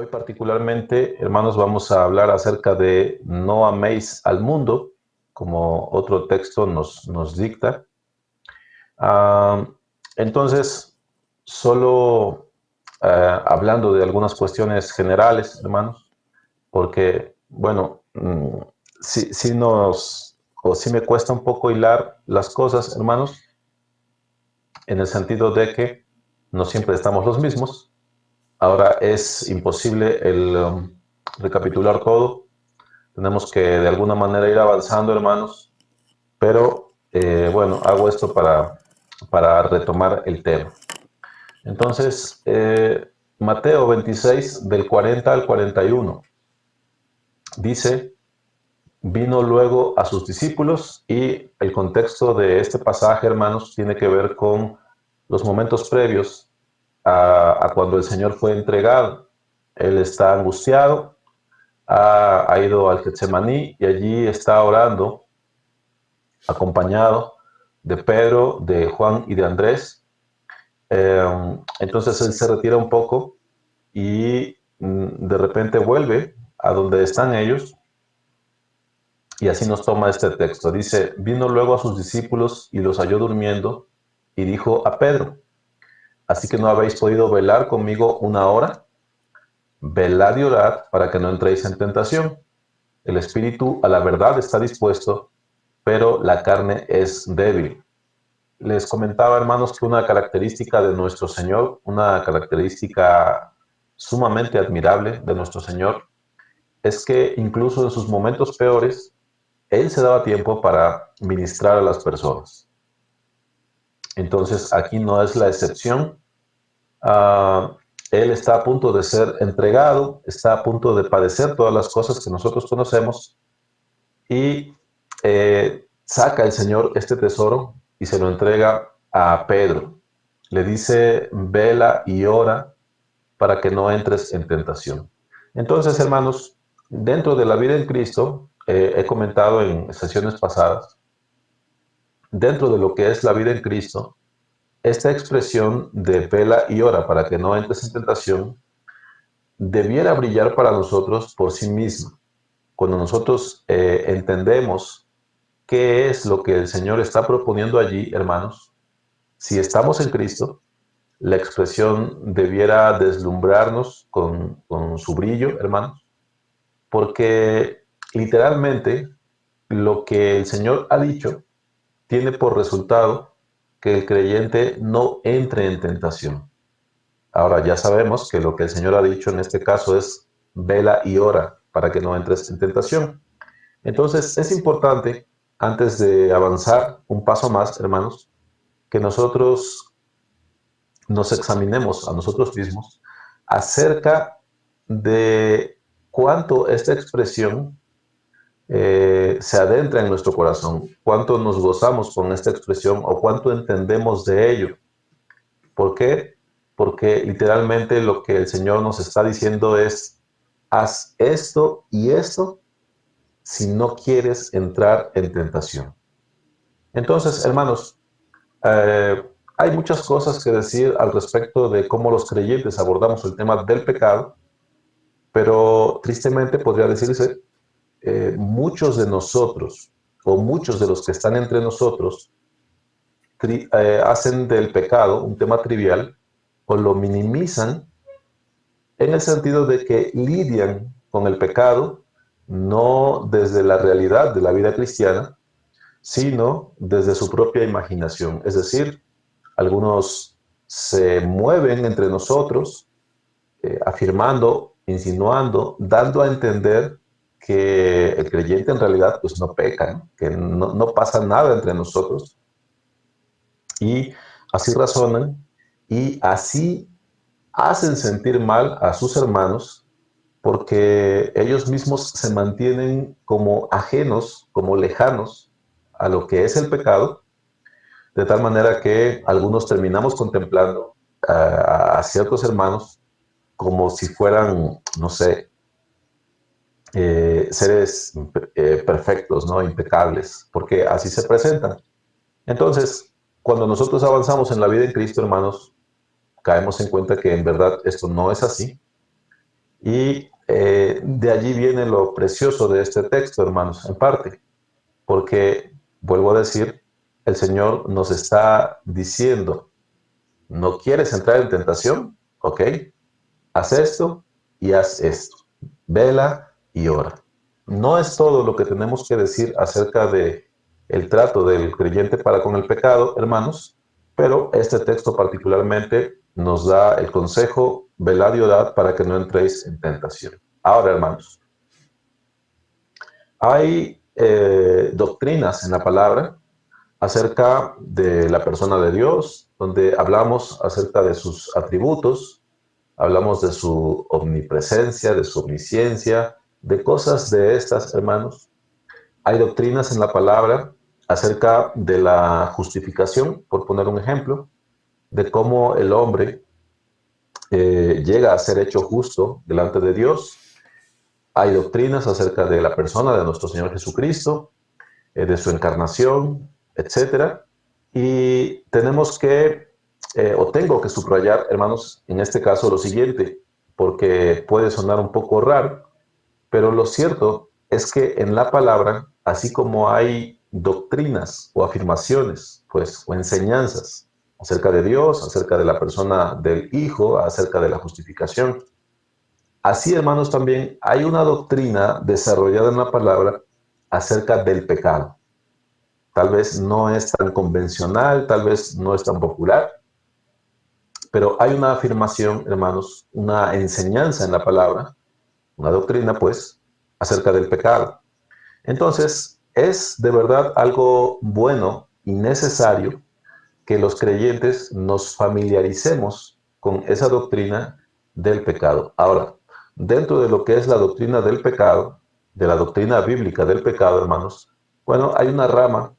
Hoy particularmente, hermanos, vamos a hablar acerca de no améis al mundo, como otro texto nos dicta. Ah, entonces, solo hablando de algunas cuestiones generales, hermanos, porque, bueno, sí me cuesta un poco hilar las cosas, hermanos, en el sentido de que no siempre estamos los mismos. Ahora es imposible el recapitular todo. Tenemos que de alguna manera ir avanzando, hermanos, pero bueno, hago esto para retomar el tema. Entonces, Mateo 26, del 40 al 41, dice, vino luego a sus discípulos y el contexto de este pasaje, hermanos, tiene que ver con los momentos previos a cuando el Señor fue entregado. Él está angustiado, ha ido al Getsemaní y allí está orando, acompañado de Pedro, de Juan y de Andrés. Entonces él se retira un poco y de repente vuelve a donde están ellos y así nos toma este texto. Dice, vino luego a sus discípulos y los halló durmiendo y dijo a Pedro, así que no habéis podido velar conmigo una hora, velad y orad para que no entréis en tentación. El espíritu a la verdad está dispuesto, pero la carne es débil. Les comentaba, hermanos, que una característica de nuestro Señor, una característica sumamente admirable de nuestro Señor, es que incluso en sus momentos peores, Él se daba tiempo para ministrar a las personas. Entonces, aquí no es la excepción. Él está a punto de ser entregado, está a punto de padecer todas las cosas que nosotros conocemos y saca el Señor este tesoro y se lo entrega a Pedro. Le dice, vela y ora para que no entres en tentación. Entonces, hermanos, dentro de la vida en Cristo, he comentado en sesiones pasadas, dentro de lo que es la vida en Cristo, esta expresión de vela y ora para que no entres en tentación debiera brillar para nosotros por sí misma. Cuando nosotros entendemos qué es lo que el Señor está proponiendo allí, hermanos, si estamos en Cristo, la expresión debiera deslumbrarnos con su brillo, hermanos, porque literalmente lo que el Señor ha dicho tiene por resultado que el creyente no entre en tentación. Ahora ya sabemos que lo que el Señor ha dicho en este caso es vela y ora para que no entres en tentación. Entonces es importante, antes de avanzar un paso más, hermanos, que nosotros nos examinemos a nosotros mismos acerca de cuánto esta expresión se adentra en nuestro corazón, cuánto nos gozamos con esta expresión o cuánto entendemos de ello. ¿Por qué? Porque literalmente lo que el Señor nos está diciendo es, haz esto y esto si no quieres entrar en tentación. Entonces, hermanos, hay muchas cosas que decir al respecto de cómo los creyentes abordamos el tema del pecado, pero tristemente podría decirse, muchos de nosotros o muchos de los que están entre nosotros hacen del pecado un tema trivial o lo minimizan en el sentido de que lidian con el pecado no desde la realidad de la vida cristiana, sino desde su propia imaginación. Es decir, algunos se mueven entre nosotros afirmando, insinuando, dando a entender que el creyente en realidad pues no peca, ¿no? Que no pasa nada entre nosotros. Y así razonan y así hacen sentir mal a sus hermanos porque ellos mismos se mantienen como ajenos, como lejanos a lo que es el pecado, de tal manera que algunos terminamos contemplando a ciertos hermanos como si fueran, no sé, seres perfectos, ¿no? Impecables, porque así se presentan. Entonces, cuando nosotros avanzamos en la vida en Cristo, hermanos, caemos en cuenta que en verdad esto no es así Y de allí viene lo precioso de este texto, hermanos, en parte, porque, vuelvo a decir, el Señor nos está diciendo, ¿no quieres entrar en tentación? Ok, haz esto y haz esto. Vela y ora. No es todo lo que tenemos que decir acerca de el trato del creyente para con el pecado, hermanos, pero este texto particularmente nos da el consejo, velad y orad para que no entréis en tentación. Ahora, hermanos, hay doctrinas en la palabra acerca de la persona de Dios, donde hablamos acerca de sus atributos, hablamos de su omnipresencia, de su omnisciencia, de cosas de estas, hermanos. Hay doctrinas en la palabra acerca de la justificación, por poner un ejemplo, de cómo el hombre llega a ser hecho justo delante de Dios. Hay doctrinas acerca de la persona de nuestro Señor Jesucristo, de su encarnación, etcétera. Y tenemos que, o tengo que subrayar, hermanos, en este caso lo siguiente, porque puede sonar un poco raro, pero lo cierto es que en la palabra, así como hay doctrinas o afirmaciones, pues, o enseñanzas acerca de Dios, acerca de la persona del Hijo, acerca de la justificación, así, hermanos, también hay una doctrina desarrollada en la palabra acerca del pecado. Tal vez no es tan convencional, tal vez no es tan popular, pero hay una afirmación, hermanos, una enseñanza en la palabra, una doctrina, pues, acerca del pecado. Entonces, es de verdad algo bueno y necesario que los creyentes nos familiaricemos con esa doctrina del pecado. Ahora, dentro de lo que es la doctrina del pecado, de la doctrina bíblica del pecado, hermanos, bueno, hay una rama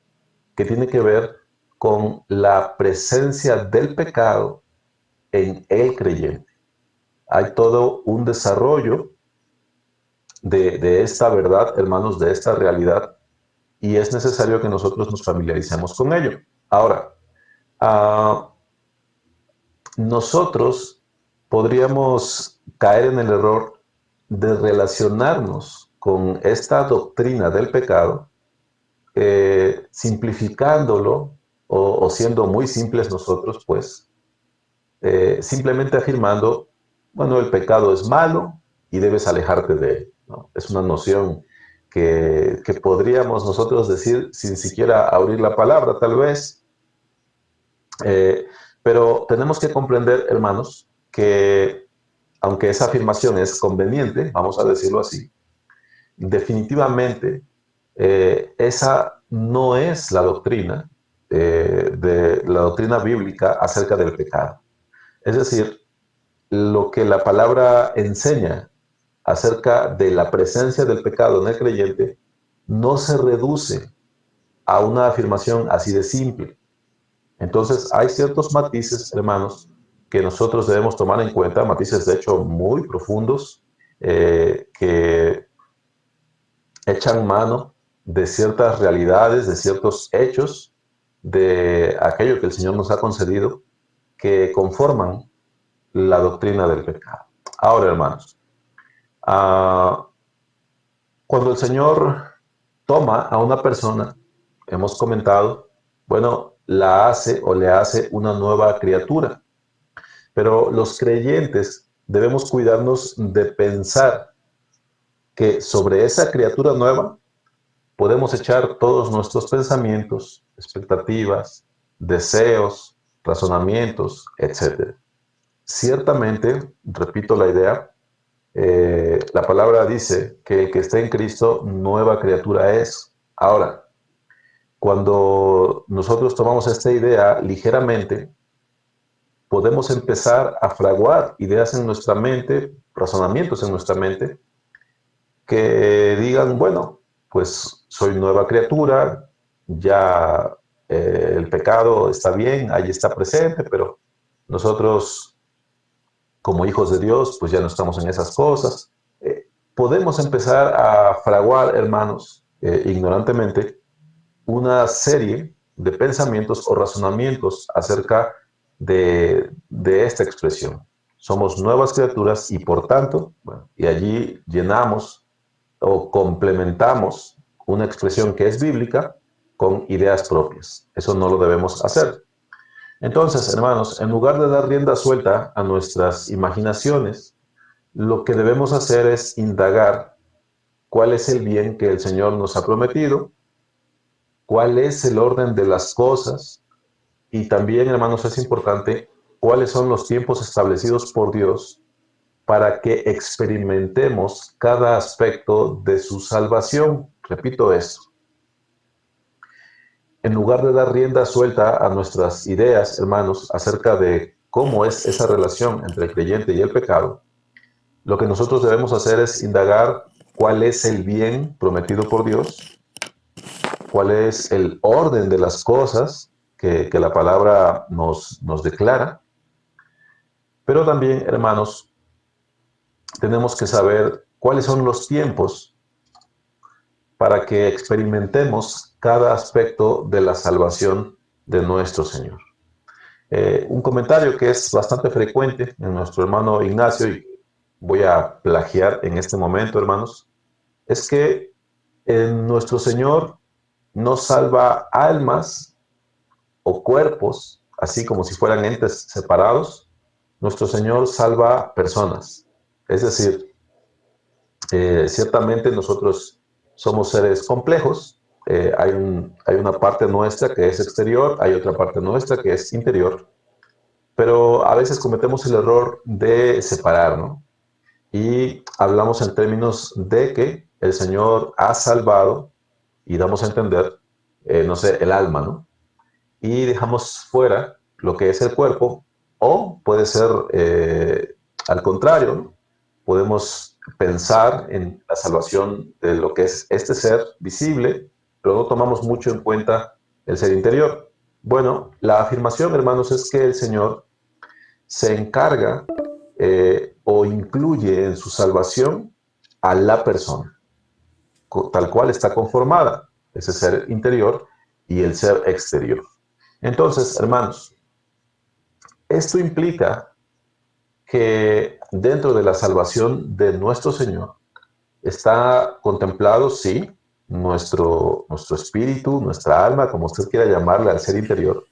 que tiene que ver con la presencia del pecado en el creyente. Hay todo un desarrollo de esta verdad, hermanos, de esta realidad, y es necesario que nosotros nos familiaricemos con ello. Ahora, nosotros podríamos caer en el error de relacionarnos con esta doctrina del pecado, simplificándolo o siendo muy simples nosotros, pues, simplemente afirmando, bueno, el pecado es malo y debes alejarte de él, ¿no? Es una noción que podríamos nosotros decir sin siquiera abrir la palabra, tal vez, eh, pero tenemos que comprender, hermanos, que aunque esa afirmación es conveniente, vamos a decirlo así, definitivamente esa no es la doctrina de la doctrina bíblica acerca del pecado. Es decir, lo que la palabra enseña acerca de la presencia del pecado en el creyente no se reduce a una afirmación así de simple. Entonces, hay ciertos matices, hermanos, que nosotros debemos tomar en cuenta, matices de hecho muy profundos, que echan mano de ciertas realidades, de ciertos hechos, de aquello que el Señor nos ha concedido, que conforman la doctrina del pecado. Ahora, hermanos, uh, cuando el Señor toma a una persona, hemos comentado, bueno, la hace o le hace una nueva criatura. Pero los creyentes debemos cuidarnos de pensar que sobre esa criatura nueva podemos echar todos nuestros pensamientos, expectativas, deseos, razonamientos, etc. Ciertamente, repito la idea, la palabra dice que el que está en Cristo, nueva criatura es. Ahora, cuando nosotros tomamos esta idea ligeramente, podemos empezar a fraguar ideas en nuestra mente, razonamientos en nuestra mente, que digan, bueno, pues soy nueva criatura, ya el pecado está bien, ahí está presente, pero nosotros como hijos de Dios, pues ya no estamos en esas cosas. Podemos empezar a fraguar, hermanos, ignorantemente, una serie de pensamientos o razonamientos acerca de esta expresión. somos nuevas criaturas y por tanto, bueno, y allí llenamos o complementamos una expresión que es bíblica con ideas propias. Eso no lo debemos hacer. Entonces, hermanos, en lugar de dar rienda suelta a nuestras imaginaciones, lo que debemos hacer es indagar cuál es el bien que el Señor nos ha prometido, cuál es el orden de las cosas y también, hermanos, es importante cuáles son los tiempos establecidos por Dios para que experimentemos cada aspecto de su salvación. Repito esto. En lugar de dar rienda suelta a nuestras ideas, hermanos, acerca de cómo es esa relación entre el creyente y el pecado, lo que nosotros debemos hacer es indagar cuál es el bien prometido por Dios, cuál es el orden de las cosas que la palabra nos declara, pero también, hermanos, tenemos que saber cuáles son los tiempos para que experimentemos cada aspecto de la salvación de nuestro Señor. Un comentario que es bastante frecuente en nuestro hermano Ignacio, y voy a plagiar en este momento, hermanos, es que nuestro Señor no salva almas o cuerpos, así como si fueran entes separados. Nuestro Señor salva personas. Es decir, ciertamente nosotros somos seres complejos. Hay una parte nuestra que es exterior, hay otra parte nuestra que es interior, pero a veces cometemos el error de separar, ¿no? Y hablamos en términos de que el Señor ha salvado y damos a entender, no sé, el alma, ¿no? Y dejamos fuera lo que es el cuerpo, o puede ser al contrario, ¿no? Podemos pensar en la salvación de lo que es este ser visible, pero no tomamos mucho en cuenta el ser interior. Bueno, la afirmación, hermanos, es que el Señor se encarga o incluye en su salvación a la persona, tal cual está conformada, ese ser interior y el ser exterior. Entonces, hermanos, esto implica que dentro de la salvación de nuestro Señor está contemplado, sí, nuestro espíritu, nuestra alma, como usted quiera llamarle, al ser interior,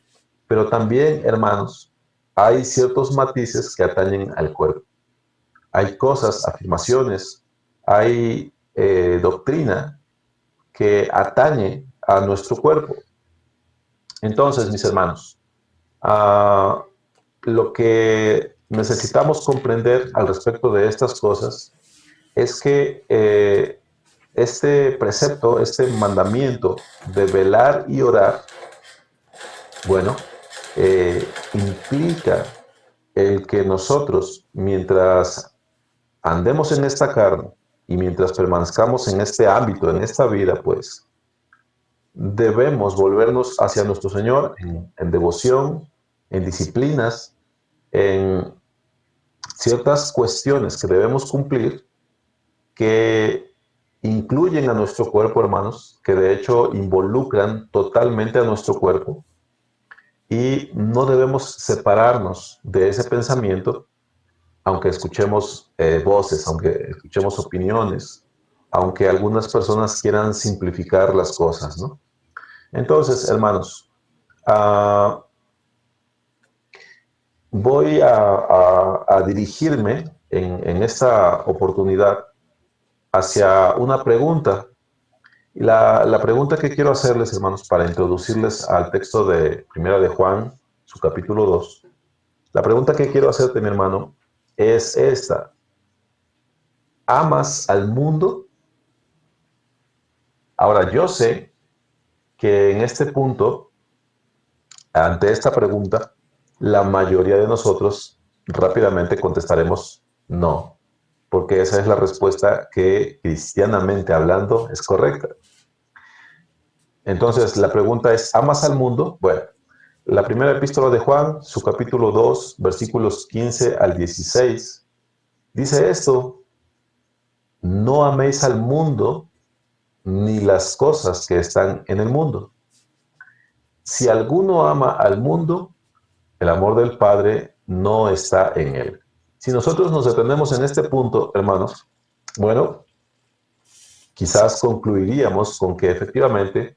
pero también, hermanos, hay ciertos matices que atañen al cuerpo. Hay cosas, afirmaciones, hay doctrina que atañe a nuestro cuerpo. Entonces, mis hermanos, lo que necesitamos comprender al respecto de estas cosas es que este precepto, este mandamiento de velar y orar, bueno, implica el que nosotros, mientras andemos en esta carne y mientras permanezcamos en este ámbito, en esta vida, pues, debemos volvernos hacia nuestro Señor en devoción, en disciplinas, en ciertas cuestiones que debemos cumplir que incluyen a nuestro cuerpo, hermanos, que de hecho involucran totalmente a nuestro cuerpo, y no debemos separarnos de ese pensamiento, aunque escuchemos voces, aunque escuchemos opiniones, aunque algunas personas quieran simplificar las cosas, ¿no? Entonces, hermanos, voy a dirigirme en esta oportunidad hacia una pregunta. Y la pregunta que quiero hacerles, hermanos, para introducirles al texto de Primera de Juan, su capítulo 2, la pregunta que quiero hacerte, mi hermano, es esta. ¿Amas al mundo? Ahora, yo sé que en este punto, ante esta pregunta, la mayoría de nosotros rápidamente contestaremos no, porque esa es la respuesta que, cristianamente hablando, es correcta. Entonces, la pregunta es, ¿amas al mundo? Bueno, la primera epístola de Juan, su capítulo 2, versículos 15 al 16, dice esto: no améis al mundo ni las cosas que están en el mundo. Si alguno ama al mundo, el amor del Padre no está en él. Si nosotros nos detenemos en este punto, hermanos, bueno, quizás concluiríamos con que efectivamente,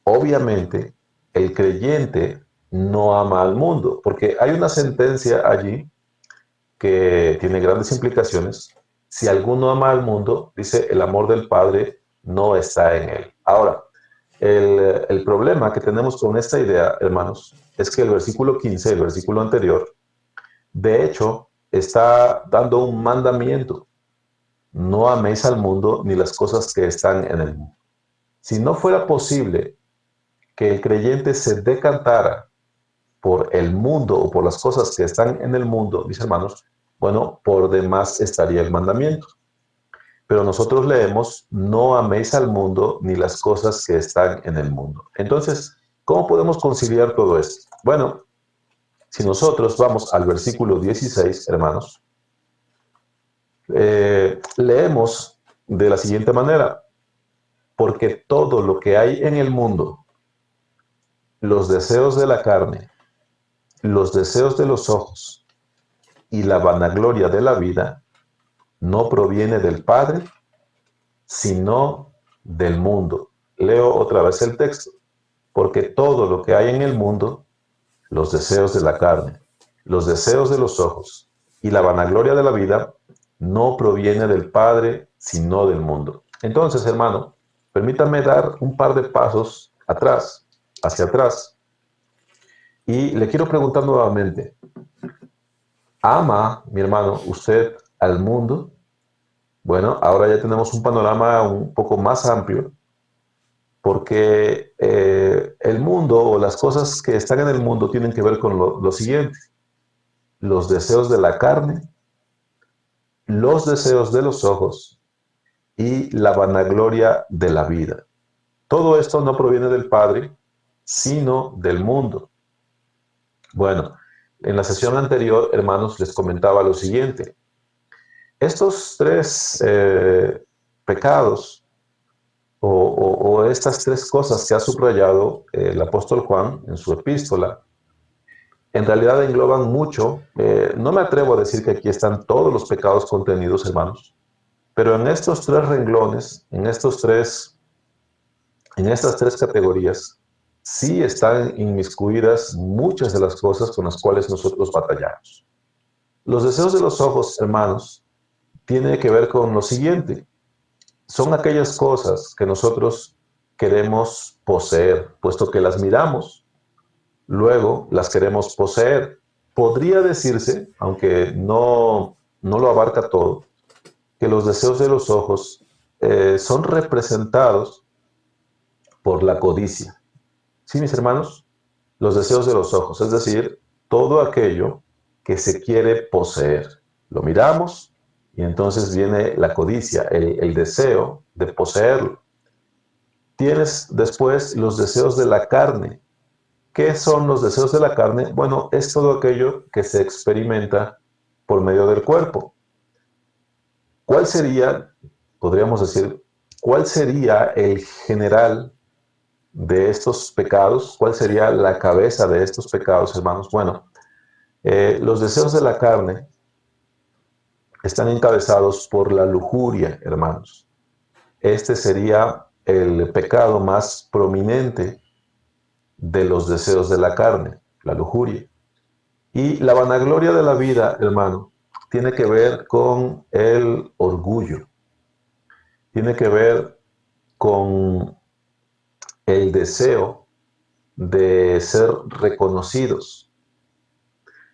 obviamente, el creyente no ama al mundo, porque hay una sentencia allí que tiene grandes implicaciones. Si alguno ama al mundo, dice, el amor del Padre no está en él. Ahora, el problema que tenemos con esta idea, hermanos, es que el versículo 15, el versículo anterior, de hecho, está dando un mandamiento. No améis al mundo ni las cosas que están en el mundo. Si no fuera posible que el creyente se decantara por el mundo o por las cosas que están en el mundo, mis hermanos, bueno, por demás estaría el mandamiento. Pero nosotros leemos, no améis al mundo ni las cosas que están en el mundo. Entonces, ¿cómo podemos conciliar todo esto? Bueno, si nosotros vamos al versículo 16, hermanos, leemos de la siguiente manera, porque todo lo que hay en el mundo, los deseos de la carne, los deseos de los ojos y la vanagloria de la vida, no proviene del Padre, sino del mundo. Leo otra vez el texto, porque todo lo que hay en el mundo, los deseos de la carne, los deseos de los ojos y la vanagloria de la vida, no proviene del Padre, sino del mundo. Entonces, hermano, permítame dar un par de pasos atrás, hacia atrás, y le quiero preguntar nuevamente, ¿ama, mi hermano, usted al mundo? Bueno, ahora ya tenemos un panorama un poco más amplio, porque el mundo o las cosas que están en el mundo tienen que ver con lo siguiente, los deseos de la carne, los deseos de los ojos y la vanagloria de la vida. Todo esto no proviene del Padre, sino del mundo. Bueno, en la sesión anterior, hermanos, les comentaba lo siguiente. Estos tres pecados o estas tres cosas que ha subrayado el apóstol Juan en su epístola, en realidad engloban mucho. No me atrevo a decir que aquí están todos los pecados contenidos, hermanos, pero en estos tres renglones, en estas tres categorías, sí están inmiscuidas muchas de las cosas con las cuales nosotros batallamos. Los deseos de los ojos, hermanos, tiene que ver con lo siguiente. Son aquellas cosas que nosotros queremos poseer, puesto que las miramos, luego las queremos poseer. Podría decirse, aunque no lo abarca todo, que los deseos de los ojos son representados por la codicia. ¿Sí, mis hermanos? Los deseos de los ojos, es decir, todo aquello que se quiere poseer. Lo miramos y entonces viene la codicia, el deseo de poseerlo. Tienes después los deseos de la carne. ¿Qué son los deseos de la carne? Bueno, es todo aquello que se experimenta por medio del cuerpo. ¿Cuál sería, podríamos decir, cuál sería el general de estos pecados? ¿Cuál sería la cabeza de estos pecados, hermanos? Bueno, los deseos de la carne están encabezados por la lujuria, hermanos. Este sería el pecado más prominente de los deseos de la carne, la lujuria. Y la vanagloria de la vida, hermano, tiene que ver con el orgullo, tiene que ver con el deseo de ser reconocidos,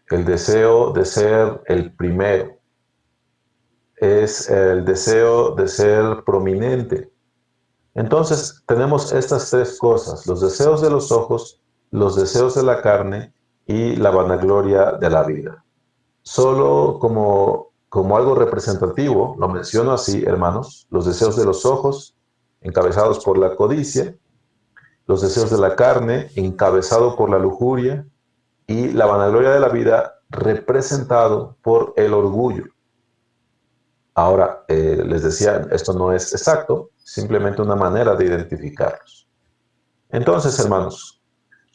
el deseo de ser el primero, es el deseo de ser prominente. Entonces tenemos estas tres cosas, los deseos de los ojos, los deseos de la carne y la vanagloria de la vida. Solo como algo representativo, lo menciono así, hermanos, los deseos de los ojos, encabezados por la codicia, los deseos de la carne, encabezado por la lujuria, y la vanagloria de la vida, representado por el orgullo. Ahora, les decía, esto no es exacto, simplemente una manera de identificarlos. Entonces, hermanos,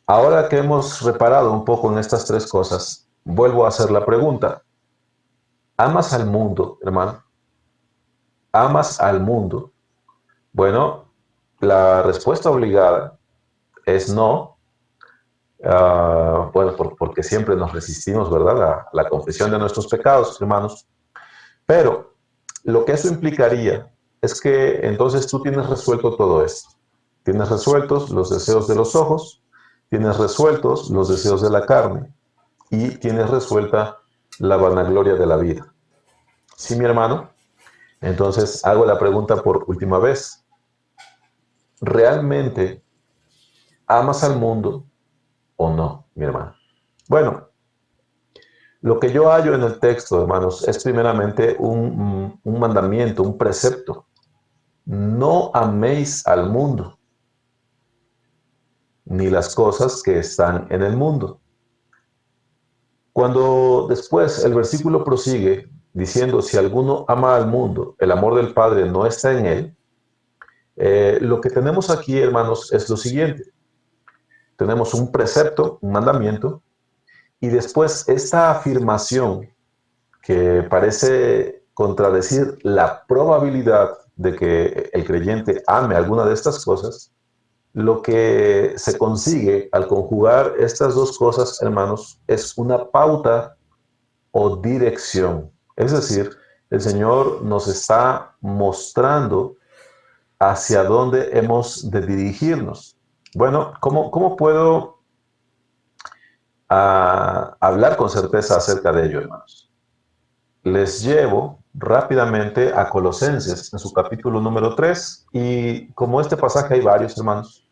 ahora que hemos reparado un poco en estas tres cosas, vuelvo a hacer la pregunta. ¿Amas al mundo, hermano? ¿Amas al mundo? Bueno, la respuesta obligada es no. Bueno, porque siempre nos resistimos, ¿verdad? La confesión de nuestros pecados, hermanos. Pero lo que eso implicaría es que entonces tú tienes resuelto todo esto. Tienes resueltos los deseos de los ojos, tienes resueltos los deseos de la carne y tienes resuelta la vanagloria de la vida. ¿Sí, mi hermano? Entonces hago la pregunta por última vez. ¿Realmente amas al mundo o no, mi hermano? Bueno, lo que yo hallo en el texto, hermanos, es primeramente un mandamiento, un precepto. No améis al mundo, ni las cosas que están en el mundo. Cuando después el versículo prosigue diciendo, si alguno ama al mundo, el amor del Padre no está en él, lo que tenemos aquí, hermanos, es lo siguiente. Tenemos un precepto, un mandamiento, y después esta afirmación que parece contradecir la probabilidad de que el creyente ame alguna de estas cosas, lo que se consigue al conjugar estas dos cosas, hermanos, es una pauta o dirección. Es decir, el Señor nos está mostrando hacia dónde hemos de dirigirnos. Bueno, ¿cómo puedo hablar con certeza acerca de ello, hermanos? Les llevo rápidamente a Colosenses en su capítulo número 3 y como este pasaje hay varios, hermanos,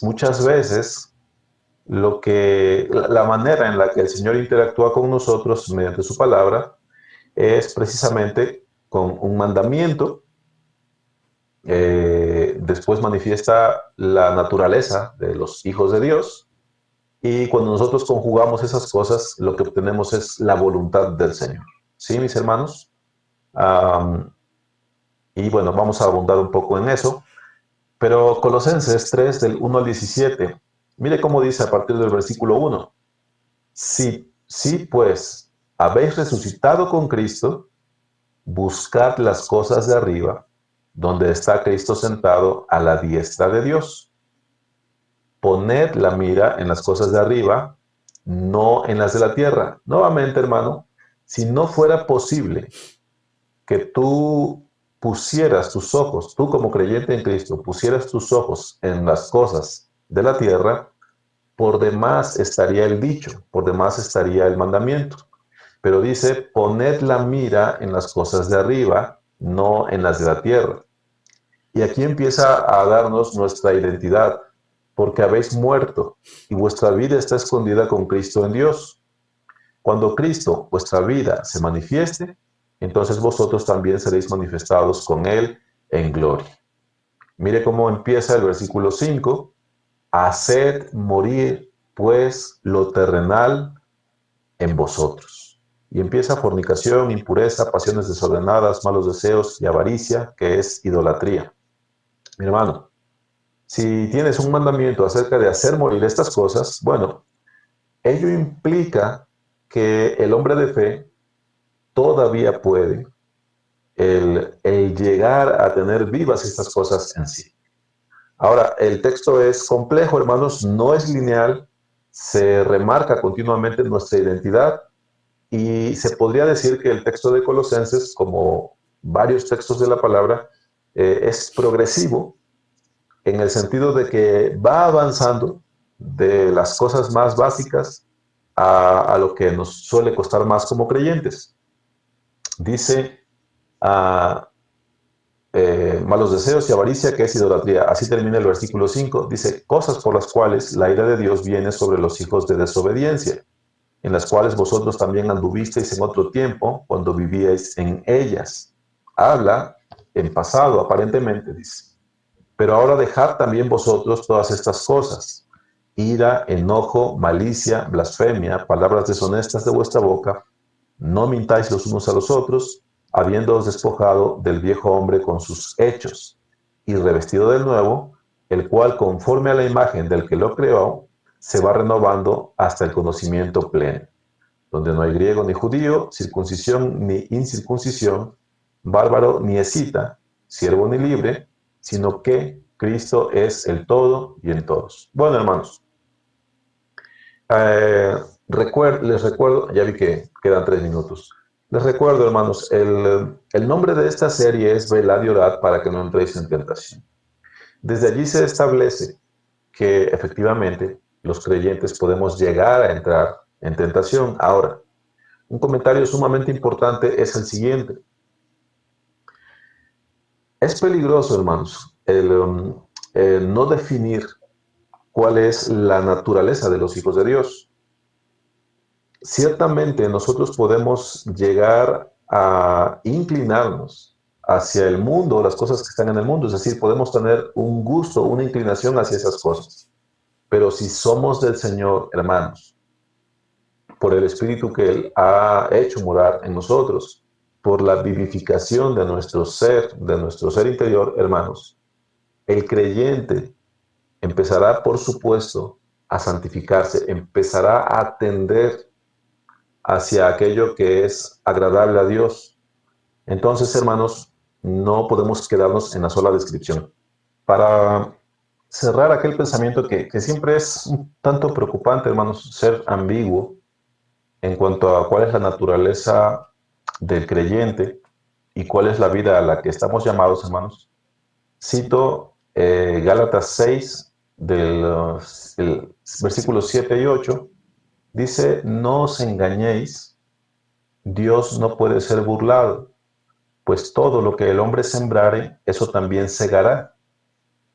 muchas veces la manera en la que el Señor interactúa con nosotros mediante su palabra es precisamente con un mandamiento. Después manifiesta la naturaleza de los hijos de Dios y cuando nosotros conjugamos esas cosas, lo que obtenemos es la voluntad del Señor. ¿Sí, mis hermanos? Um, y bueno, vamos a abundar un poco en eso. Pero Colosenses 3, del 1 al 17, mire cómo dice a partir del versículo 1. Si pues habéis resucitado con Cristo, buscad las cosas de arriba, donde está Cristo sentado a la diestra de Dios. Poned la mira en las cosas de arriba, no en las de la tierra. Nuevamente, hermano, si no fuera posible que tú pusieras tus ojos, tú como creyente en Cristo, pusieras tus ojos en las cosas de la tierra, por demás estaría el dicho, por demás estaría el mandamiento. Pero dice, poned la mira en las cosas de arriba, no en las de la tierra. Y aquí empieza a darnos nuestra identidad, porque habéis muerto y vuestra vida está escondida con Cristo en Dios. Cuando Cristo, vuestra vida, se manifieste, entonces vosotros también seréis manifestados con Él en gloria. Mire cómo empieza el versículo 5. Haced morir, pues, lo terrenal en vosotros. Y empieza fornicación, impureza, pasiones desordenadas, malos deseos y avaricia, que es idolatría. Mi hermano, si tienes un mandamiento acerca de hacer morir estas cosas, bueno, ello implica que el hombre de fe todavía puede el llegar a tener vivas estas cosas en sí. Ahora, el texto es complejo, hermanos, no es lineal, se remarca continuamente nuestra identidad y se podría decir que el texto de Colosenses, como varios textos de la palabra, es progresivo en el sentido de que va avanzando de las cosas más básicas a lo que nos suele costar más como creyentes. Dice, ah, malos deseos y avaricia, que es idolatría. Así termina el versículo 5. Dice, cosas por las cuales la ira de Dios viene sobre los hijos de desobediencia, en las cuales vosotros también anduvisteis en otro tiempo, cuando vivíais en ellas. Habla en pasado, aparentemente, dice. Pero ahora dejad también vosotros todas estas cosas: ira, enojo, malicia, blasfemia, palabras deshonestas de vuestra boca. No mintáis los unos a los otros, habiéndoos despojado del viejo hombre con sus hechos, y revestido del nuevo, el cual, conforme a la imagen del que lo creó, se va renovando hasta el conocimiento pleno, donde no hay griego ni judío, circuncisión ni incircuncisión, bárbaro ni escita, siervo ni libre, sino que Cristo es el todo y en todos. Bueno, hermanos, les recuerdo, ya vi que quedan 3 minutos. Les recuerdo, hermanos, el nombre de esta serie es Velad y orad para que no entréis en tentación. Desde allí se establece que efectivamente los creyentes podemos llegar a entrar en tentación. Ahora, un comentario sumamente importante es el siguiente. Es peligroso, hermanos, el no definir cuál es la naturaleza de los hijos de Dios. Ciertamente nosotros podemos llegar a inclinarnos hacia el mundo, las cosas que están en el mundo, es decir, podemos tener un gusto, una inclinación hacia esas cosas. Pero si somos del Señor, hermanos, por el Espíritu que Él ha hecho morar en nosotros, por la vivificación de nuestro ser interior, hermanos, el creyente empezará, por supuesto, a santificarse, empezará a tender hacia aquello que es agradable a Dios. Entonces, hermanos, no podemos quedarnos en la sola descripción. Para cerrar aquel pensamiento que siempre es un tanto preocupante, hermanos, ser ambiguo en cuanto a cuál es la naturaleza del creyente y cuál es la vida a la que estamos llamados, hermanos, cito Gálatas 6, del versículos 7 y 8, dice, no os engañéis, Dios no puede ser burlado, pues todo lo que el hombre sembrare, eso también segará,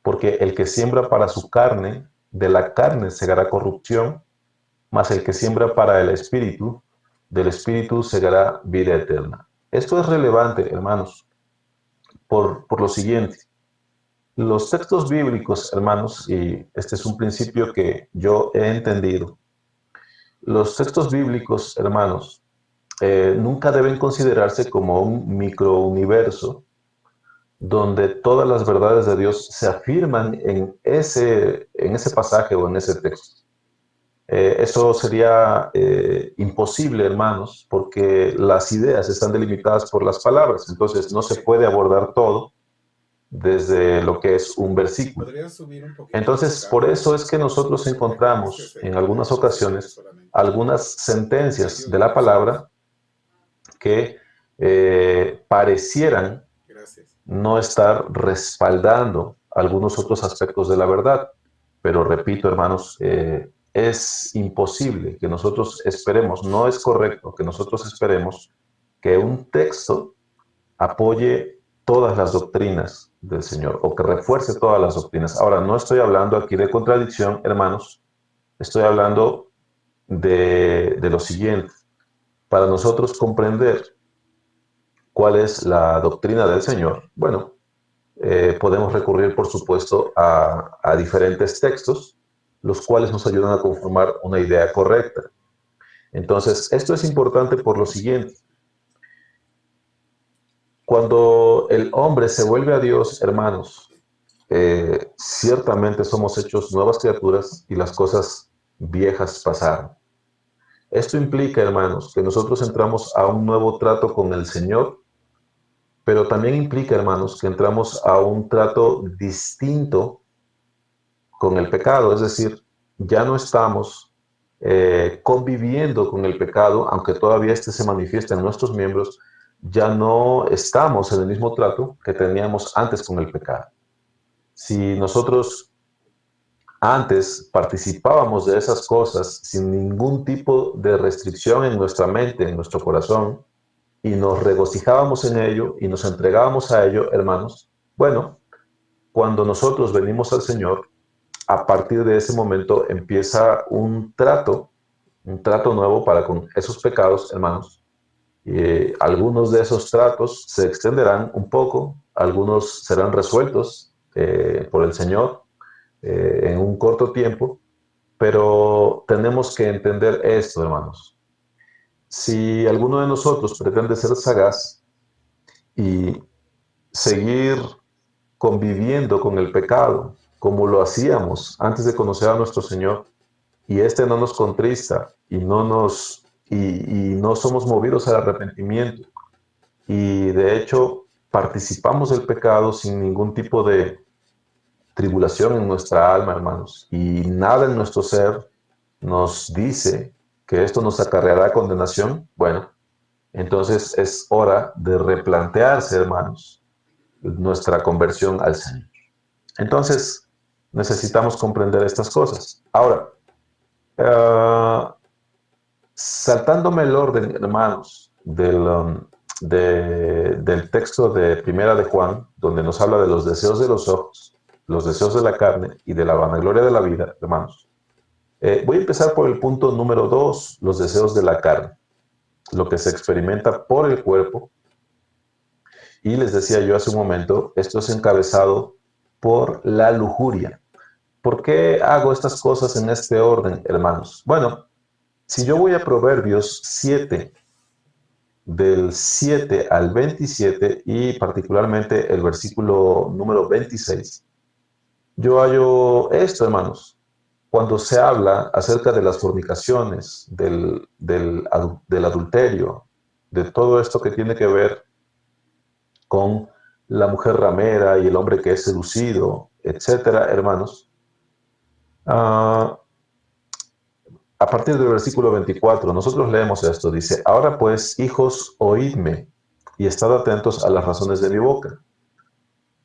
porque el que siembra para su carne, de la carne segará corrupción, mas el que siembra para el espíritu, del espíritu segará vida eterna. Esto es relevante, hermanos, por lo siguiente. Los textos bíblicos, hermanos, y este es un principio que yo he entendido, los textos bíblicos, hermanos, nunca deben considerarse como un microuniverso donde todas las verdades de Dios se afirman en ese pasaje o en ese texto. Eso sería imposible, hermanos, porque las ideas están delimitadas por las palabras, entonces no se puede abordar todo desde lo que es un versículo. Entonces, por eso es que nosotros encontramos en algunas ocasiones algunas sentencias de la palabra que parecieran no estar respaldando algunos otros aspectos de la verdad. Pero repito, hermanos, es imposible que nosotros esperemos, no es correcto que nosotros esperemos que un texto apoye todas las doctrinas del Señor o que refuerce todas las doctrinas. Ahora, no estoy hablando aquí de contradicción, hermanos, estoy hablando de lo siguiente. Para nosotros comprender cuál es la doctrina del Señor, bueno, podemos recurrir, por supuesto, a diferentes textos, los cuales nos ayudan a conformar una idea correcta. Entonces, esto es importante por lo siguiente. Cuando el hombre se vuelve a Dios, hermanos, ciertamente somos hechos nuevas criaturas y las cosas viejas pasaron. Esto implica, hermanos, que nosotros entramos a un nuevo trato con el Señor, pero también implica, hermanos, que entramos a un trato distinto con el pecado, es decir, ya no estamos conviviendo con el pecado, aunque todavía este se manifiesta en nuestros miembros, ya no estamos en el mismo trato que teníamos antes con el pecado. Si nosotros antes participábamos de esas cosas sin ningún tipo de restricción en nuestra mente, en nuestro corazón, y nos regocijábamos en ello y nos entregábamos a ello, hermanos, bueno, cuando nosotros venimos al Señor, a partir de ese momento empieza un trato nuevo para con esos pecados, hermanos. Algunos de esos tratos se extenderán un poco, algunos serán resueltos por el Señor en un corto tiempo, pero tenemos que entender esto, hermanos. Si alguno de nosotros pretende ser sagaz y seguir conviviendo con el pecado como lo hacíamos antes de conocer a nuestro Señor, y este no nos contrista y no somos movidos al arrepentimiento, y de hecho participamos del pecado sin ningún tipo de tribulación en nuestra alma, hermanos, y nada en nuestro ser nos dice que esto nos acarreará condenación. Bueno, entonces es hora de replantearse, hermanos, nuestra conversión al Señor. Entonces, necesitamos comprender estas cosas. Ahora, saltándome el orden, hermanos, del texto de Primera de Juan, donde nos habla de los deseos de los ojos, los deseos de la carne y de la vanagloria de la vida, hermanos. Voy a empezar por el punto número 2, los deseos de la carne, lo que se experimenta por el cuerpo. Y les decía yo hace un momento, esto es encabezado por la lujuria. ¿Por qué hago estas cosas en este orden, hermanos? Bueno, si yo voy a Proverbios 7, del 7 al 27 y particularmente el versículo número 26, yo hallo esto, hermanos. Cuando se habla acerca de las fornicaciones, del adulterio, de todo esto que tiene que ver con la mujer ramera y el hombre que es seducido, etcétera, hermanos, uh, a partir del versículo 24, nosotros leemos esto, dice, ahora pues, hijos, oídme y estad atentos a las razones de mi boca.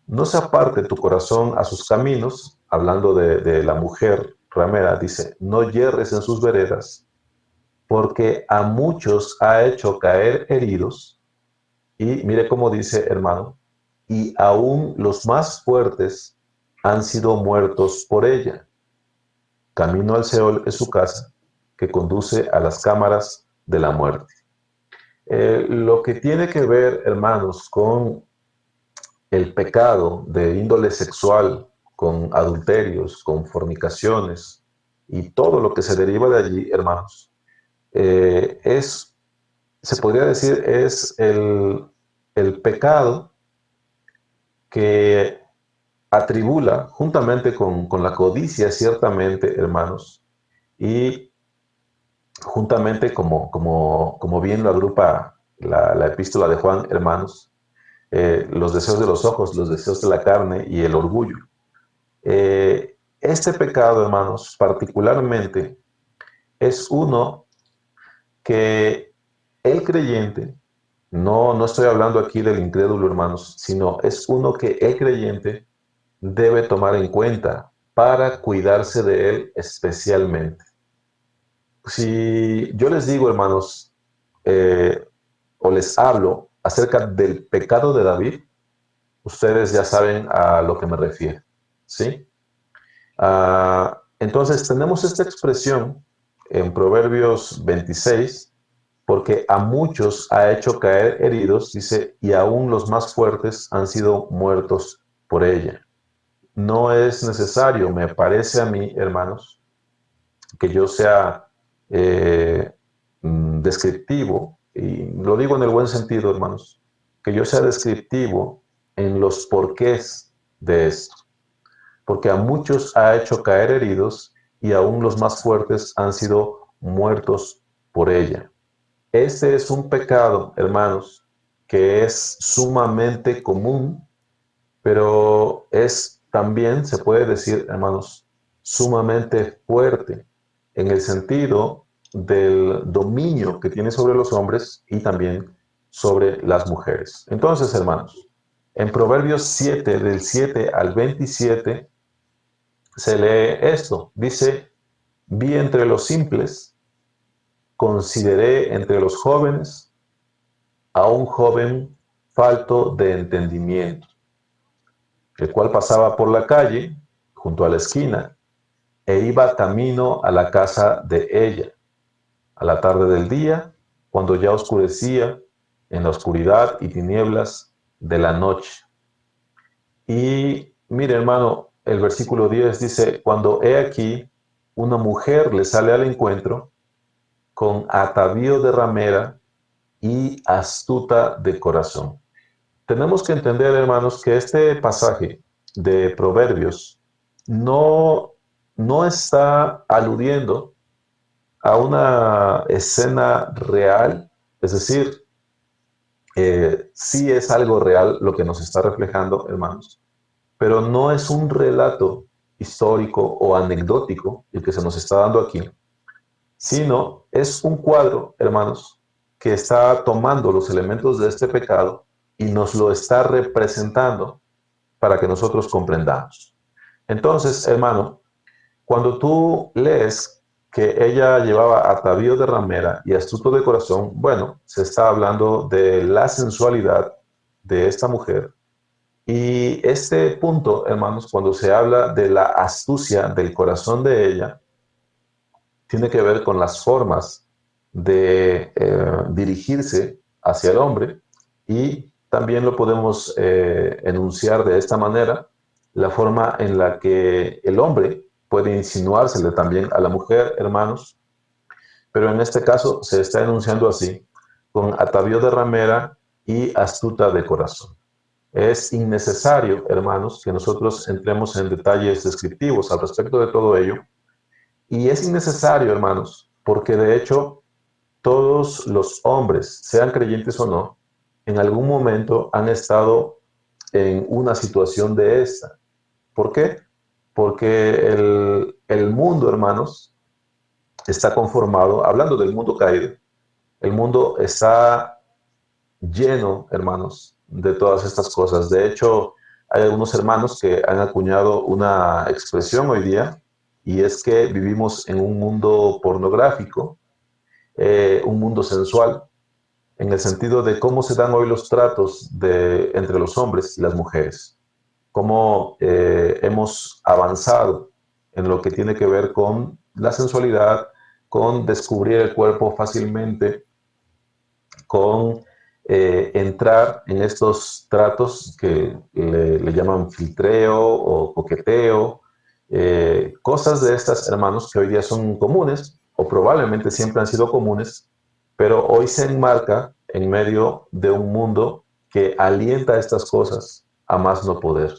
No se aparte tu corazón a sus caminos, hablando de la mujer ramera, dice, no yerres en sus veredas, porque a muchos ha hecho caer heridos, y mire cómo dice, hermano, y aún los más fuertes han sido muertos por ella. Camino al Seol es su casa, que conduce a las cámaras de la muerte. Lo que tiene que ver, hermanos, con el pecado de índole sexual, con adulterios, con fornicaciones y todo lo que se deriva de allí, hermanos, se podría decir, es el pecado que atribula juntamente con la codicia, ciertamente, hermanos, y juntamente como bien lo agrupa la epístola de Juan, hermanos, los deseos de los ojos, los deseos de la carne y el orgullo. Este pecado, hermanos, particularmente, es uno que el creyente, no estoy hablando aquí del incrédulo, hermanos, sino es uno que el creyente debe tomar en cuenta para cuidarse de él especialmente. Si yo les digo, hermanos, o les hablo acerca del pecado de David, ustedes ya saben a lo que me refiero, ¿sí? Entonces tenemos esta expresión en Proverbios 26, porque a muchos ha hecho caer heridos, dice, y aún los más fuertes han sido muertos por ella. No es necesario, me parece a mí, hermanos, que yo sea descriptivo, y lo digo en el buen sentido, hermanos, que yo sea descriptivo en los porqués de esto, porque a muchos ha hecho caer heridos y aún los más fuertes han sido muertos por ella. Este es un pecado, hermanos, que es sumamente común, pero es también, se puede decir, hermanos, sumamente fuerte en el sentido del dominio que tiene sobre los hombres y también sobre las mujeres. Entonces, hermanos, en Proverbios 7, del 7 al 27, se lee esto. Dice, vi entre los simples, consideré entre los jóvenes a un joven falto de entendimiento, el cual pasaba por la calle, junto a la esquina, e iba camino a la casa de ella, a la tarde del día, cuando ya oscurecía, en la oscuridad y tinieblas de la noche. Y mire, hermano, el versículo 10 dice, cuando he aquí, una mujer le sale al encuentro con atavío de ramera y astuta de corazón. Tenemos que entender, hermanos, que este pasaje de Proverbios no no está aludiendo a una escena real, es decir, sí es algo real lo que nos está reflejando, hermanos, pero no es un relato histórico o anecdótico el que se nos está dando aquí, sino es un cuadro, hermanos, que está tomando los elementos de este pecado y nos lo está representando para que nosotros comprendamos. Entonces, hermano, cuando tú lees que ella llevaba atavío de ramera y astuto de corazón, bueno, se está hablando de la sensualidad de esta mujer. Y este punto, hermanos, cuando se habla de la astucia del corazón de ella, tiene que ver con las formas de dirigirse hacia el hombre y también lo podemos enunciar de esta manera, la forma en la que el hombre puede insinuársele también a la mujer, hermanos, pero en este caso se está enunciando así, con atavío de ramera y astuta de corazón. Es innecesario, hermanos, que nosotros entremos en detalles descriptivos al respecto de todo ello, y es innecesario, hermanos, porque de hecho todos los hombres, sean creyentes o no, en algún momento han estado en una situación de esta. ¿Por qué? Porque el mundo, hermanos, está conformado, hablando del mundo caído, el mundo está lleno, hermanos, de todas estas cosas. De hecho, hay algunos hermanos que han acuñado una expresión hoy día, y es que vivimos en un mundo pornográfico, un mundo sensual, en el sentido de cómo se dan hoy los tratos entre los hombres y las mujeres, cómo hemos avanzado en lo que tiene que ver con la sensualidad, con descubrir el cuerpo fácilmente, con entrar en estos tratos que le llaman filtreo o coqueteo, cosas de estas, hermanos, que hoy día son comunes o probablemente siempre han sido comunes, pero hoy se enmarca en medio de un mundo que alienta estas cosas a más no poder.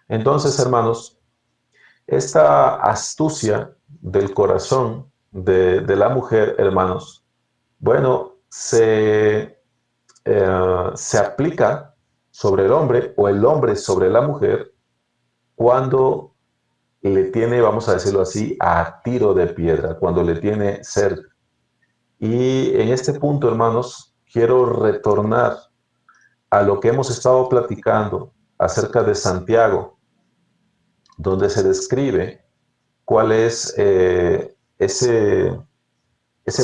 Entonces, hermanos, esta astucia del corazón de la mujer, hermanos, bueno, se aplica sobre el hombre o el hombre sobre la mujer cuando le tiene, vamos a decirlo así, a tiro de piedra, cuando le tiene cerca. Y en este punto, hermanos, quiero retornar a lo que hemos estado platicando acerca de Santiago, donde se describe cuál es ese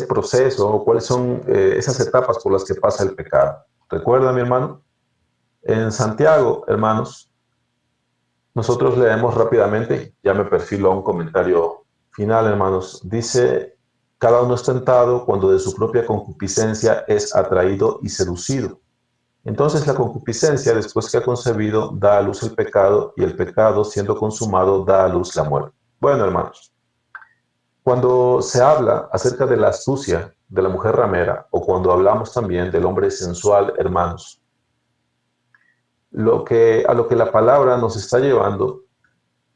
proceso o cuáles son esas etapas por las que pasa el pecado. ¿Recuerda, mi hermano? En Santiago, hermanos, nosotros leemos rápidamente, ya me perfilo a un comentario final, hermanos. Dice, cada uno es tentado cuando de su propia concupiscencia es atraído y seducido. Entonces la concupiscencia, después que ha concebido, da a luz el pecado, y el pecado, siendo consumado, da a luz la muerte. Bueno, hermanos, cuando se habla acerca de la astucia de la mujer ramera, o cuando hablamos también del hombre sensual, hermanos, a lo que la palabra nos está llevando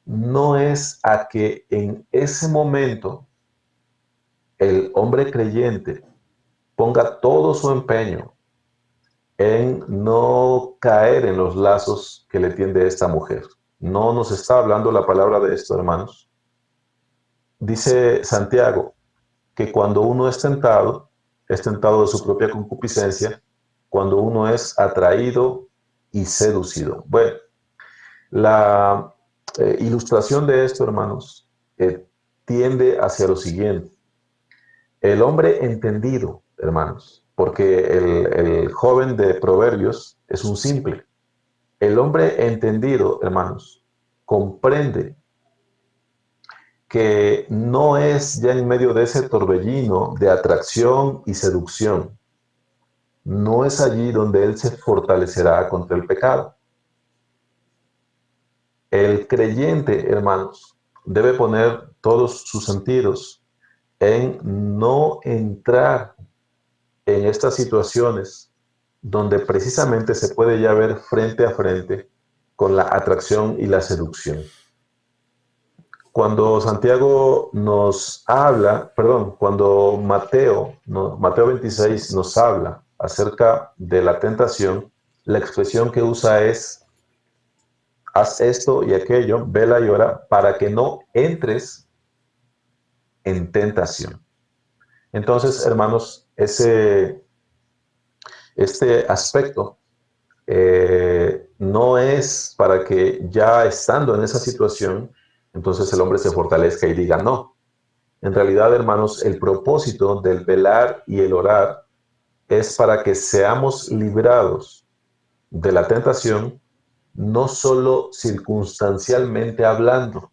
no es a que en ese momento el hombre creyente ponga todo su empeño en no caer en los lazos que le tiende esta mujer. No nos está hablando la palabra de esto, hermanos. Dice Santiago que cuando uno es tentado de su propia concupiscencia, cuando uno es atraído y seducido. Bueno, la ilustración de esto, hermanos, tiende hacia lo siguiente. El hombre entendido, hermanos, porque el joven de Proverbios es un simple. El hombre entendido, hermanos, comprende que no es ya en medio de ese torbellino de atracción y seducción. No es allí donde él se fortalecerá contra el pecado. El creyente, hermanos, debe poner todos sus sentidos en no entrar en estas situaciones donde precisamente se puede ya ver frente a frente con la atracción y la seducción. cuando Santiago nos habla, perdón, cuando Mateo 26 nos habla acerca de la tentación, la expresión que usa es: haz esto y aquello, vela y ora, para que no entres en tentación. Entonces, hermanos, este aspecto no es para que ya estando en esa situación, entonces el hombre se fortalezca y diga no. En realidad, hermanos, el propósito del velar y el orar es para que seamos librados de la tentación, no solo circunstancialmente hablando,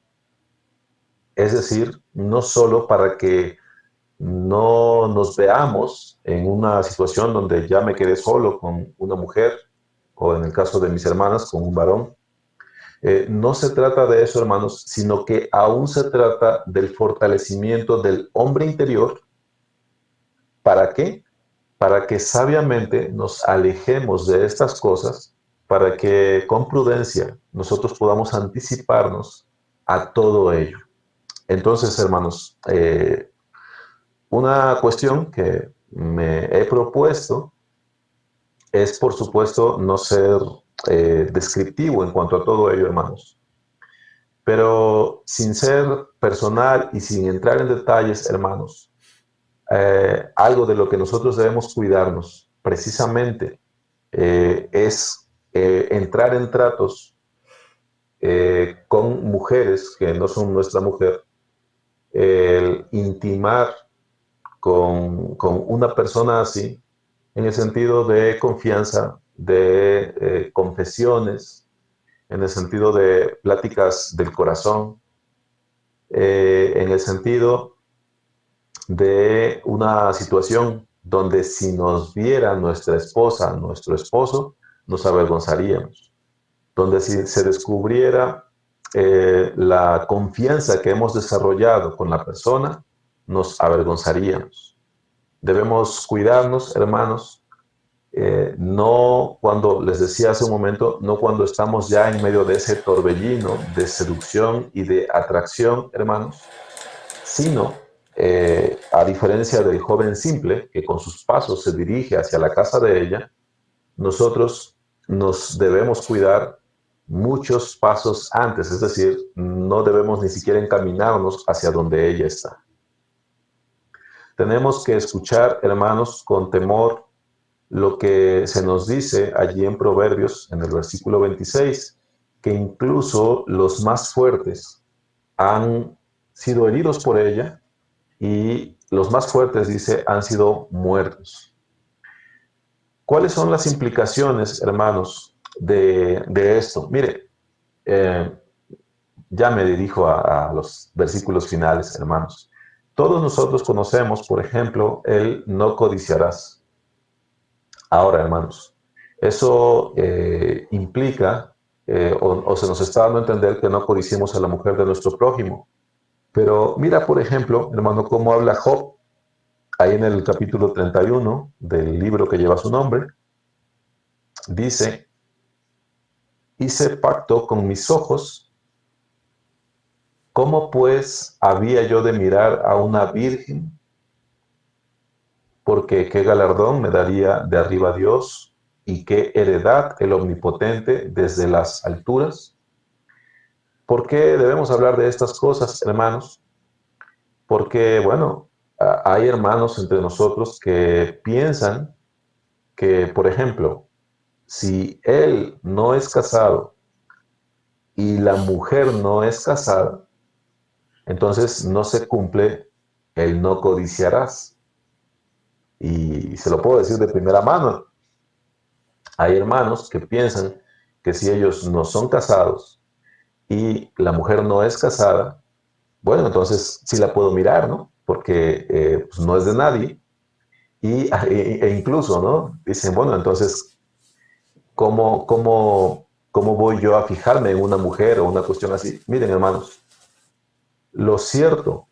es decir, no solo para que no nos veamos en una situación donde ya me quedé solo con una mujer, o en el caso de mis hermanas, con un varón. No se trata de eso, hermanos, sino que aún se trata del fortalecimiento del hombre interior. ¿Para qué? Para que sabiamente nos alejemos de estas cosas, para que con prudencia nosotros podamos anticiparnos a todo ello. Entonces, hermanos, una cuestión que me he propuesto es, por supuesto, no ser descriptivo en cuanto a todo ello, hermanos. Pero sin ser personal y sin entrar en detalles, hermanos, algo de lo que nosotros debemos cuidarnos precisamente es entrar en tratos con mujeres que no son nuestra mujer, el intimar con una persona así, en el sentido de confianza, de confesiones, en el sentido de pláticas del corazón, en el sentido de una situación donde si nos viera nuestra esposa, nuestro esposo, nos avergonzaríamos, donde si se descubriera la confianza que hemos desarrollado con la persona, nos avergonzaríamos. Debemos cuidarnos, hermanos, no cuando, les decía hace un momento, no cuando estamos ya en medio de ese torbellino de seducción y de atracción, hermanos, sino, a diferencia del joven simple, que con sus pasos se dirige hacia la casa de ella, nosotros nos debemos cuidar muchos pasos antes, es decir, no debemos ni siquiera encaminarnos hacia donde ella está. Tenemos que escuchar, hermanos, con temor lo que se nos dice allí en Proverbios, en el versículo 26, que incluso los más fuertes han sido heridos por ella y los más fuertes, dice, han sido muertos. ¿Cuáles son las implicaciones, hermanos, de esto? Mire, ya me dirijo a los versículos finales, hermanos. Todos nosotros conocemos, por ejemplo, el no codiciarás. Ahora, hermanos, eso implica, o se nos está dando a entender que no codiciemos a la mujer de nuestro prójimo. Pero mira, por ejemplo, hermano, cómo habla Job, ahí en el capítulo 31 del libro que lleva su nombre. Dice: hice pacto con mis ojos, ¿cómo pues había yo de mirar a una virgen? Porque qué galardón me daría de arriba Dios y qué heredad el Omnipotente desde las alturas. ¿Por qué debemos hablar de estas cosas, hermanos? Porque, bueno, hay hermanos entre nosotros que piensan que, por ejemplo, si él no es casado y la mujer no es casada, entonces no se cumple el no codiciarás. Y se lo puedo decir de primera mano. Hay hermanos que piensan que si ellos no son casados y la mujer no es casada, bueno, entonces sí la puedo mirar, ¿no? Porque pues no es de nadie. E incluso, ¿no? Dicen, bueno, entonces, ¿cómo voy yo a fijarme en una mujer o una cuestión así? Miren, hermanos, lo cierto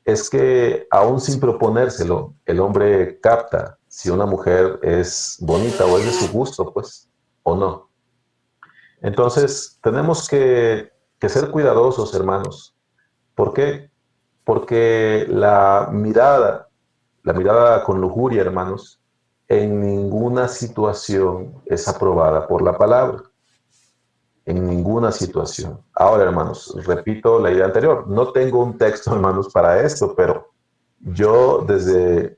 es que aún sin proponérselo, el hombre capta si una mujer es bonita o es de su gusto, pues, o no. Entonces, tenemos que ser cuidadosos, hermanos, ¿Por qué? Porque la mirada con lujuria, hermanos, en ninguna situación es aprobada por la palabra. En ninguna situación. Ahora, hermanos, repito la idea anterior. No tengo un texto, hermanos, para esto, pero yo desde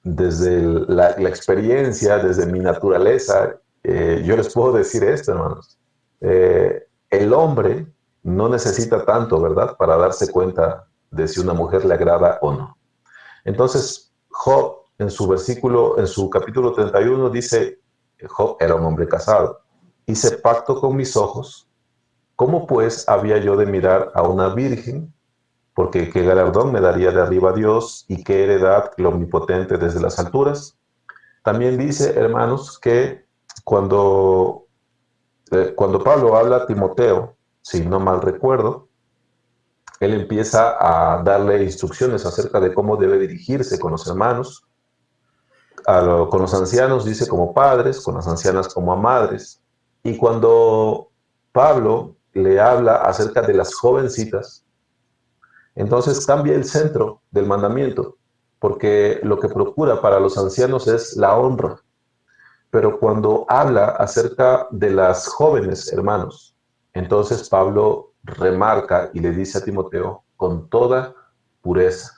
la experiencia, desde mi naturaleza, yo les puedo decir esto, hermanos. El hombre no necesita tanto, ¿verdad?, para darse cuenta de si una mujer le agrada o no. Entonces, Job, en su capítulo 31, dice, Job era un hombre casado. Hice pacto con mis ojos. ¿Cómo pues había yo de mirar a una virgen? Porque qué galardón me daría de arriba Dios y qué heredad el omnipotente desde las alturas. También dice, hermanos, que cuando, cuando Pablo habla a Timoteo, si no mal recuerdo, él empieza a darle instrucciones acerca de cómo debe dirigirse con los hermanos, con los ancianos dice como padres, con las ancianas como a madres. Y cuando Pablo le habla acerca de las jovencitas, entonces cambia el centro del mandamiento, porque lo que procura para los ancianos es la honra. Pero cuando habla acerca de las jóvenes, hermanos, entonces Pablo remarca y le dice a Timoteo, con toda pureza.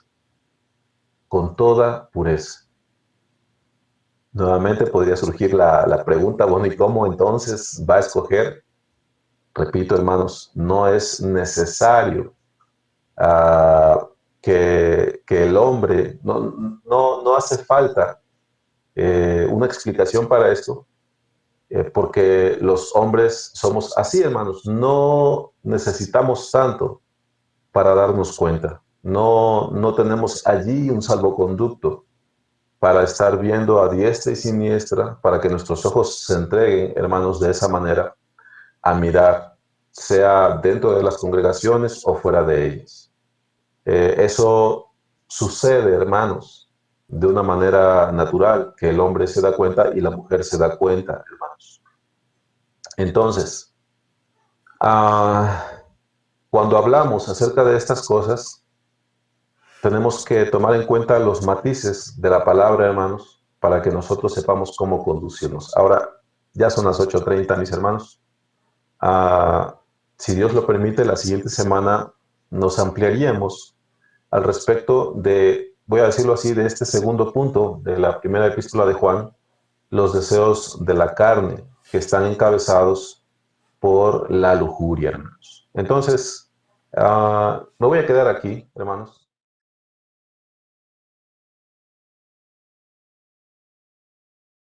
Nuevamente podría surgir la pregunta, bueno, ¿y cómo entonces va a escoger? Repito, hermanos, no es necesario que el hombre, no hace falta una explicación para esto, porque los hombres somos así, hermanos, no necesitamos tanto para darnos cuenta, no tenemos allí un salvoconducto para estar viendo a diestra y siniestra, para que nuestros ojos se entreguen, hermanos, de esa manera, a mirar, sea dentro de las congregaciones o fuera de ellas. Eso sucede, hermanos, de una manera natural, que el hombre se da cuenta y la mujer se da cuenta, hermanos. Entonces, cuando hablamos acerca de estas cosas, tenemos que tomar en cuenta los matices de la palabra, hermanos, para que nosotros sepamos cómo conducirnos. Ahora, ya son las 8:30, mis hermanos. Si Dios lo permite, la siguiente semana nos ampliaríamos al respecto de, voy a decirlo así, de este segundo punto de la primera epístola de Juan, los deseos de la carne, que están encabezados por la lujuria, hermanos. Entonces, me voy a quedar aquí, hermanos.